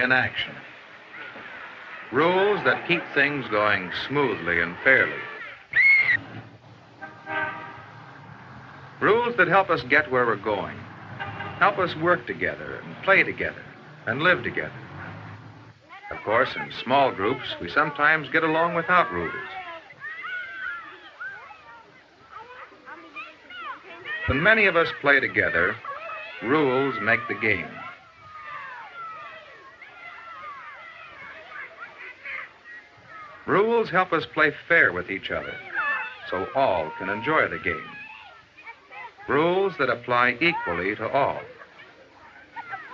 in action. Rules that keep things going smoothly and fairly. Rules that help us get where we're going, help us work together and play together and live together. Of course, in small groups, we sometimes get along without rules. When many of us play together, rules make the game. Rules help us play fair with each other, so all can enjoy the game. Rules that apply equally to all.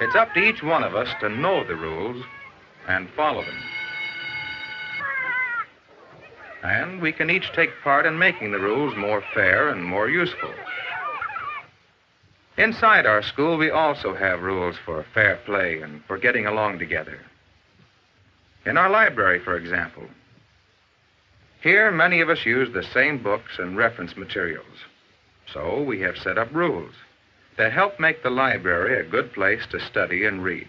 It's up to each one of us to know the rules and follow them. And we can each take part in making the rules more fair and more useful. Inside our school, we also have rules for fair play and for getting along together. In our library, for example, here many of us use the same books and reference materials. So we have set up rules that help make the library a good place to study and read,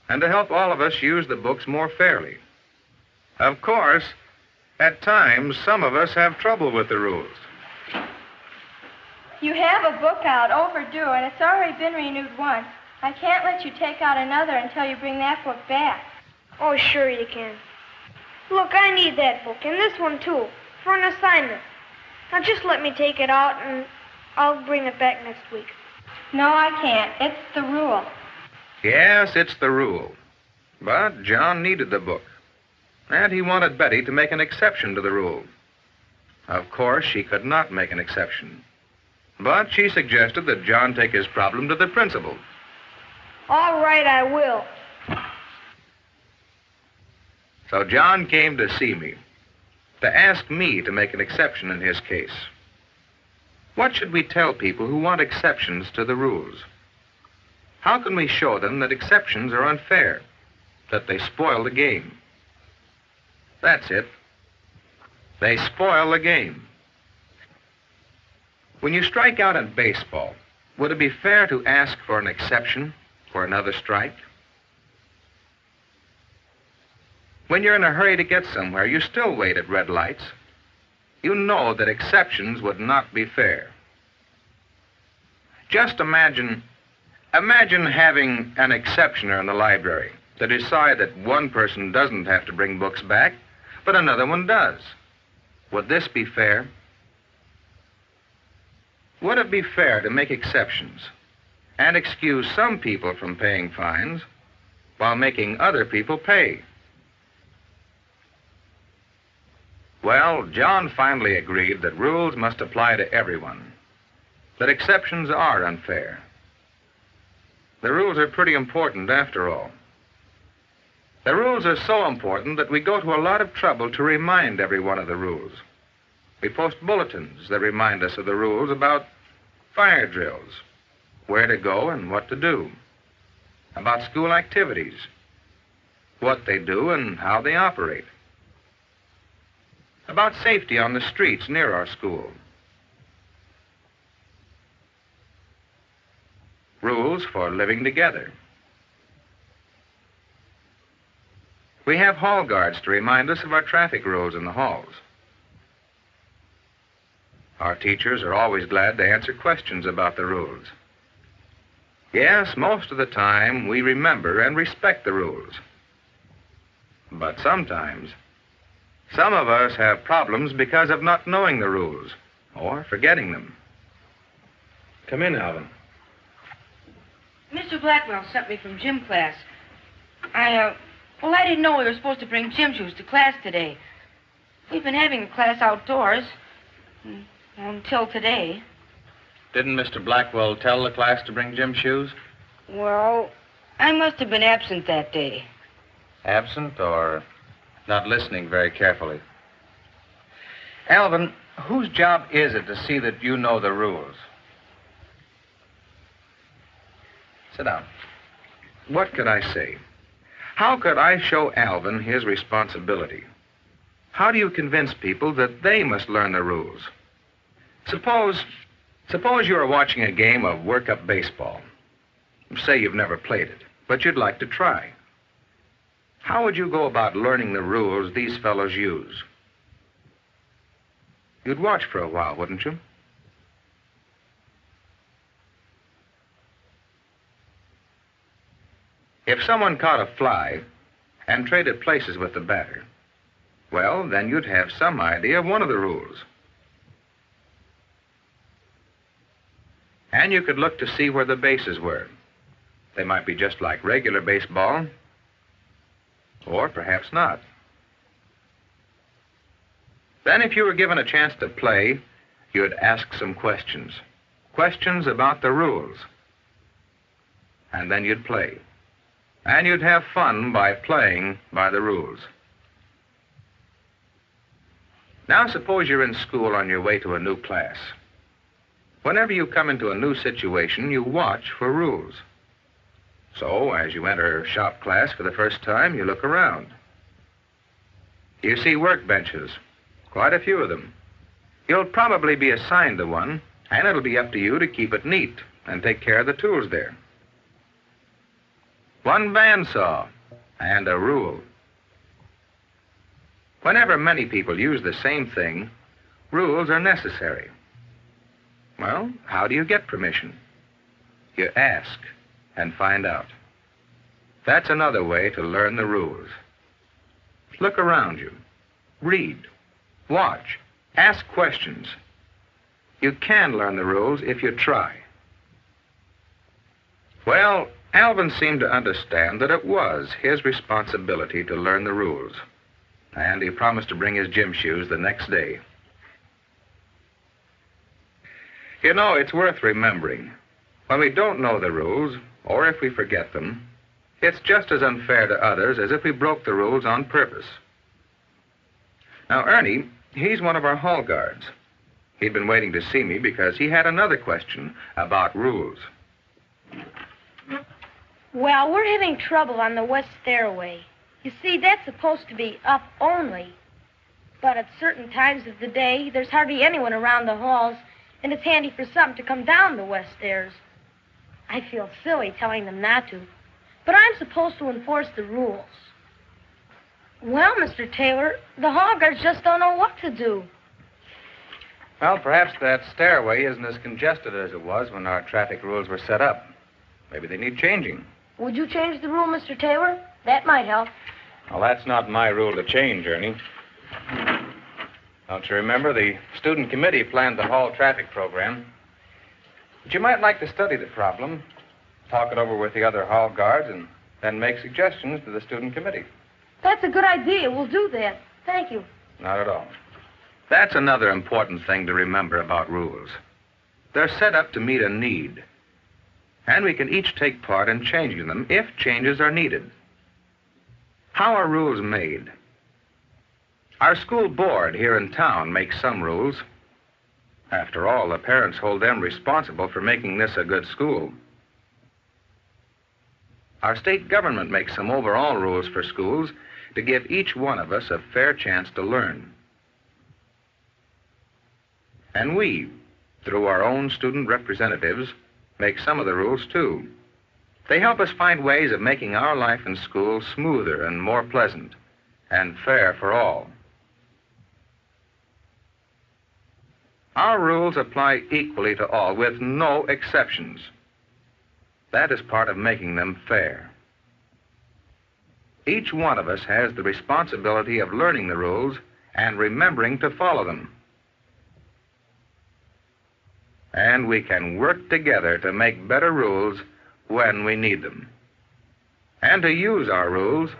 and to help all of us use the books more fairly. Of course, at times, some of us have trouble with the rules. You have a book out, overdue, and it's already been renewed once. I can't let you take out another until you bring that book back. Oh, sure you can. Look, I need that book, and this one, too, for an assignment. Now, just let me take it out, and I'll bring it back next week. No, I can't. It's the rule. Yes, it's the rule. But John needed the book, and he wanted Betty to make an exception to the rule. Of course, she could not make an exception, but she suggested that John take his problem to the principal. All right, I will. So John came to see me, to ask me to make an exception in his case. What should we tell people who want exceptions to the rules? How can we show them that exceptions are unfair, that they spoil the game? That's it. They spoil the game. When you strike out in baseball, would it be fair to ask for an exception for another strike? When you're in a hurry to get somewhere, you still wait at red lights. You know that exceptions would not be fair. Just imagine having an exceptioner in the library to decide that one person doesn't have to bring books back, but another one does. Would this be fair? Would it be fair to make exceptions and excuse some people from paying fines while making other people pay? Well, John finally agreed that rules must apply to everyone, that exceptions are unfair. The rules are pretty important after all. The rules are so important that we go to a lot of trouble to remind everyone of the rules. We post bulletins that remind us of the rules about fire drills, where to go and what to do, about school activities, what they do and how they operate, about safety on the streets near our school. Rules for living together. We have hall guards to remind us of our traffic rules in the halls. Our teachers are always glad to answer questions about the rules. Yes, most of the time we remember and respect the rules. But sometimes, some of us have problems because of not knowing the rules or forgetting them. Come in, Alvin. Mr. Blackwell sent me from gym class. I didn't know we were supposed to bring gym shoes to class today. We've been having the class outdoors until today. Didn't Mr. Blackwell tell the class to bring gym shoes? Well, I must have been absent that day. Absent or not listening very carefully? Alvin, whose job is it to see that you know the rules? Sit down. What could I say? How could I show Alvin his responsibility? How do you convince people that they must learn the rules? Suppose you are watching a game of work-up baseball. Say you've never played it, but you'd like to try. How would you go about learning the rules these fellows use? You'd watch for a while, wouldn't you? If someone caught a fly and traded places with the batter, well, then you'd have some idea of one of the rules. And you could look to see where the bases were. They might be just like regular baseball, or perhaps not. Then if you were given a chance to play, you'd ask some questions. Questions about the rules. And then you'd play. And you'd have fun by playing by the rules. Now suppose you're in school on your way to a new class. Whenever you come into a new situation, you watch for rules. So, as you enter shop class for the first time, you look around. You see workbenches, quite a few of them. You'll probably be assigned to one, and it'll be up to you to keep it neat and take care of the tools there. One bandsaw and a rule. Whenever many people use the same thing, rules are necessary. Well, how do you get permission? You ask and find out. That's another way to learn the rules. Look around you. Read. Watch. Ask questions. You can learn the rules if you try. Well, Alvin seemed to understand that it was his responsibility to learn the rules, and he promised to bring his gym shoes the next day. You know, it's worth remembering. When we don't know the rules, or if we forget them, it's just as unfair to others as if we broke the rules on purpose. Now, Ernie, he's one of our hall guards. He'd been waiting to see me because he had another question about rules. Well, we're having trouble on the west stairway. You see, that's supposed to be up only. But at certain times of the day, there's hardly anyone around the halls, and it's handy for some to come down the west stairs. I feel silly telling them not to, but I'm supposed to enforce the rules. Well, Mr. Taylor, the hall guards just don't know what to do. Well, perhaps that stairway isn't as congested as it was when our traffic rules were set up. Maybe they need changing. Would you change the rule, Mr. Taylor? That might help. Well, that's not my rule to change, Ernie. Don't you remember, the student committee planned the hall traffic program? But you might like to study the problem, talk it over with the other hall guards, and then make suggestions to the student committee. That's a good idea. We'll do that. Thank you. Not at all. That's another important thing to remember about rules. They're set up to meet a need, and we can each take part in changing them if changes are needed. How are rules made? Our school board here in town makes some rules. After all, the parents hold them responsible for making this a good school. Our state government makes some overall rules for schools to give each one of us a fair chance to learn. And we, through our own student representatives, make some of the rules too. They help us find ways of making our life in school smoother and more pleasant and fair for all. Our rules apply equally to all, with no exceptions. That is part of making them fair. Each one of us has the responsibility of learning the rules and remembering to follow them. And we can work together to make better rules when we need them, and to use our rules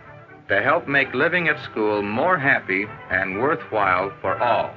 to help make living at school more happy and worthwhile for all.